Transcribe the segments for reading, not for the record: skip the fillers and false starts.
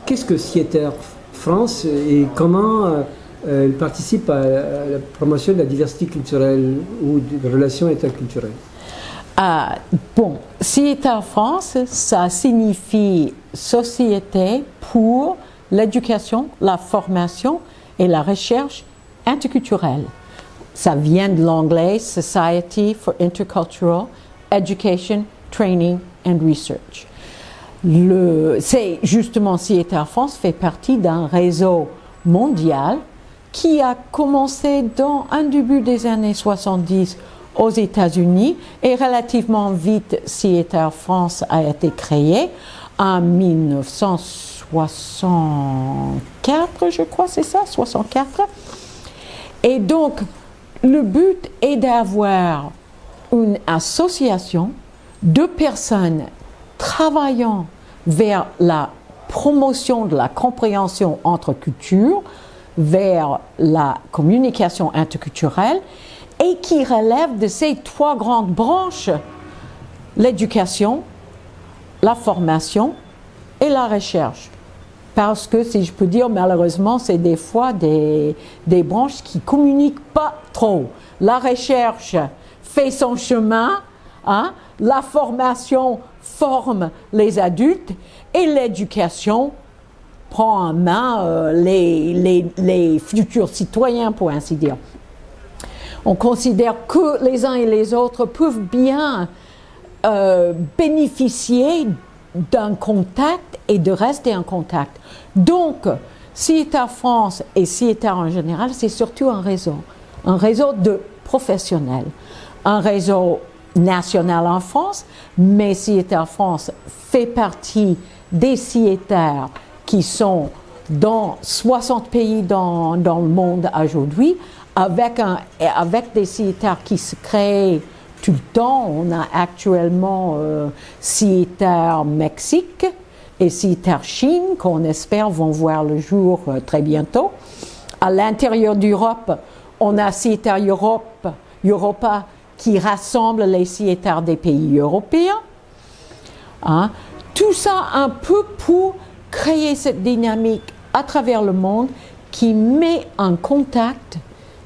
Qu'est-ce que CIETER France et comment il participe à la promotion de la diversité culturelle ou des relations interculturelles? Bon, CIETER France, ça signifie Société pour l'éducation, la formation et la recherche interculturelle. Ça vient de l'anglais Society for Intercultural Education, Training and Research. C'est justement CIETER France fait partie d'un réseau mondial qui a commencé dans un début des années 70 aux États-Unis et relativement vite CIETER France a été créé en 1964, je crois, c'est ça, 64. Et donc, le but est d'avoir une association de personnes travaillant vers la promotion de la compréhension entre cultures, vers la communication interculturelle et qui relève de ces trois grandes branches, l'éducation, la formation et la recherche. Parce que, si je peux dire, malheureusement, c'est des fois des branches qui ne communiquent pas trop. La recherche fait son chemin, hein? La formation forme les adultes et l'éducation prend en main les futurs citoyens, pour ainsi dire. On considère que les uns et les autres peuvent bien bénéficier d'un contact et de rester en contact. Donc, CIETER France et CIETER en général, c'est surtout un réseau de professionnels, un réseau national en France, mais CIETER France fait partie des CIETER qui sont dans 60 pays dans le monde aujourd'hui, avec des CIETER qui se créent tout le temps. On a actuellement CIETER Mexique et CIETER Chine, qu'on espère vont voir le jour très bientôt. À l'intérieur d'Europe, on a CIETER Europa, qui rassemble les CIETER des pays européens. Hein? Tout ça un peu pour créer cette dynamique à travers le monde qui met en contact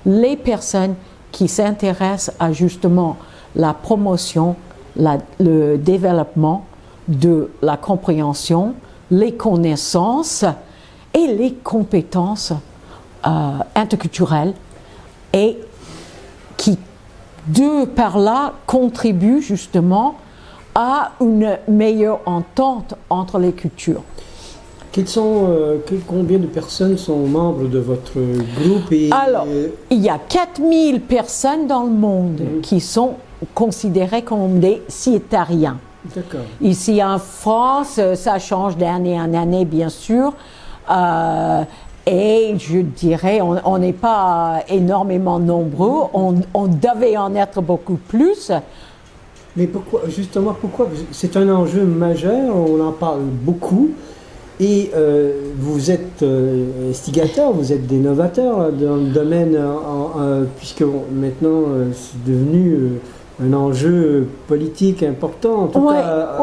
les personnes qui s'intéressent à justement la promotion, le développement de la compréhension, les connaissances et les compétences interculturelles et qui, de par là, contribuent justement à une meilleure entente entre les cultures. Combien de personnes sont membres de votre groupe Alors, il y a 4000 personnes dans le monde qui sont considérées comme des CIETERiens. D'accord. Ici en France, ça change d'année en année, bien sûr. Et je dirais, on n'est pas énormément nombreux. On devait en être beaucoup plus. Mais pourquoi c'est un enjeu majeur, on en parle beaucoup. Et vous êtes instigateur, vous êtes des novateurs dans le domaine, puisque maintenant c'est devenu un enjeu politique important, en tout cas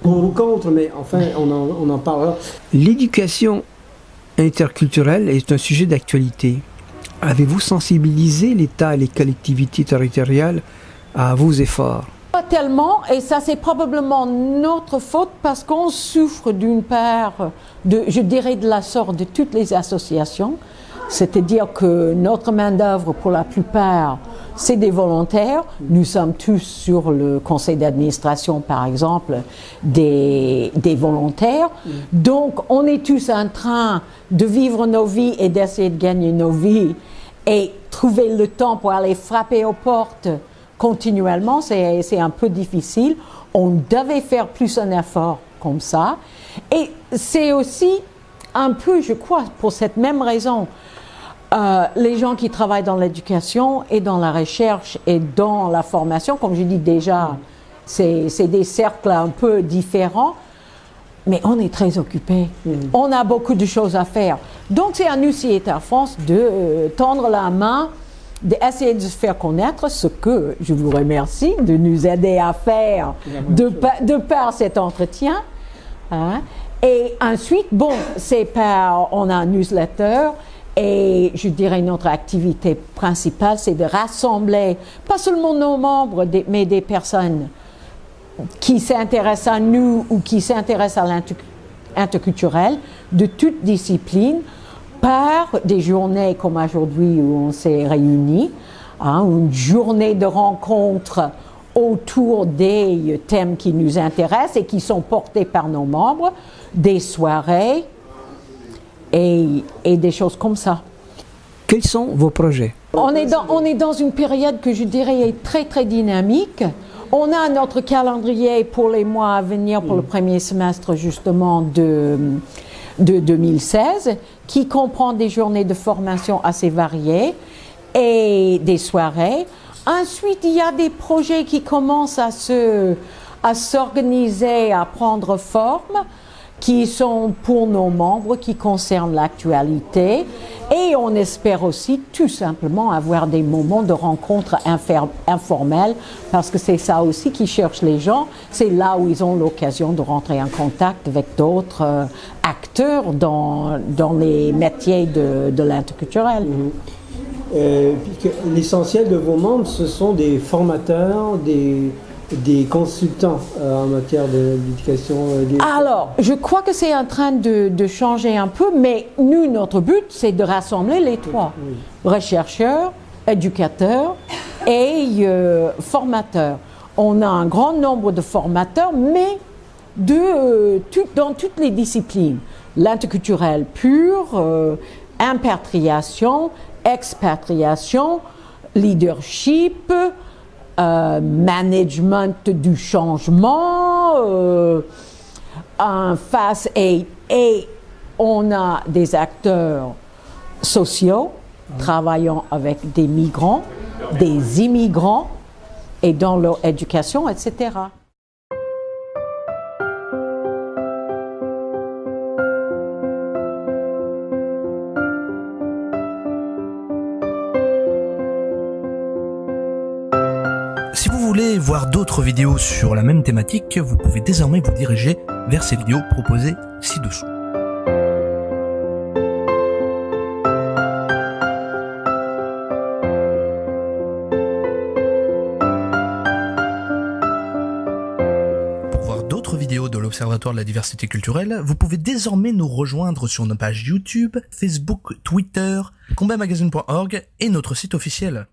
pour ou contre, mais enfin on en parlera. L'éducation interculturelle est un sujet d'actualité. Avez-vous sensibilisé l'État et les collectivités territoriales à vos efforts? Pas tellement, et ça c'est probablement notre faute parce qu'on souffre d'une part, je dirais de la sorte de toutes les associations, c'est-à-dire que notre main-d'œuvre pour la plupart c'est des volontaires. Nous sommes tous sur le conseil d'administration par exemple des volontaires, donc on est tous en train de vivre nos vies et d'essayer de gagner nos vies et trouver le temps pour aller frapper aux portes continuellement, c'est un peu difficile. On devait faire plus un effort comme ça. Et c'est aussi un peu, je crois, pour cette même raison, les gens qui travaillent dans l'éducation et dans la recherche et dans la formation, comme je dis déjà, c'est des cercles un peu différents, mais on est très occupés. On a beaucoup de choses à faire. Donc c'est à nous, CIETER France, de tendre la main, d'essayer de se faire connaître, ce que je vous remercie de nous aider à faire de par cet entretien. Hein, Et ensuite, bon, on a un newsletter. Et je dirais notre activité principale, c'est de rassembler pas seulement nos membres, mais des personnes qui s'intéressent à nous ou qui s'intéressent à l'interculturel de toute discipline par des journées comme aujourd'hui où on s'est réunis, une journée de rencontres autour des thèmes qui nous intéressent et qui sont portés par nos membres, des soirées, et des choses comme ça. Quels sont vos projets? On est dans une période que je dirais est très très dynamique. On a notre calendrier pour les mois à venir, pour le premier semestre justement de 2016, qui comprend des journées de formation assez variées et des soirées. Ensuite, il y a des projets qui commencent à s'organiser, à prendre forme, qui sont pour nos membres, qui concernent l'actualité. Et on espère aussi tout simplement avoir des moments de rencontres informelles, parce que c'est ça aussi qui cherche les gens. C'est là où ils ont l'occasion de rentrer en contact avec d'autres acteurs dans les métiers de l'interculturel. L'essentiel de vos membres, ce sont des formateurs, des consultants en matière d'éducation. Alors, je crois que c'est en train de changer un peu, mais nous, notre but, c'est de rassembler les trois. Rechercheurs, éducateurs et formateurs. On a un grand nombre de formateurs, mais dans toutes les disciplines. L'interculturel pur, impatriation, expatriation, leadership, management du changement, et on a des acteurs sociaux travaillant avec des migrants, des immigrants et dans leur éducation, etc. Si vous voulez voir d'autres vidéos sur la même thématique, vous pouvez désormais vous diriger vers ces vidéos proposées ci-dessous. Pour voir d'autres vidéos de l'Observatoire de la diversité culturelle, vous pouvez désormais nous rejoindre sur nos pages YouTube, Facebook, Twitter, combatmagazine.org et notre site officiel.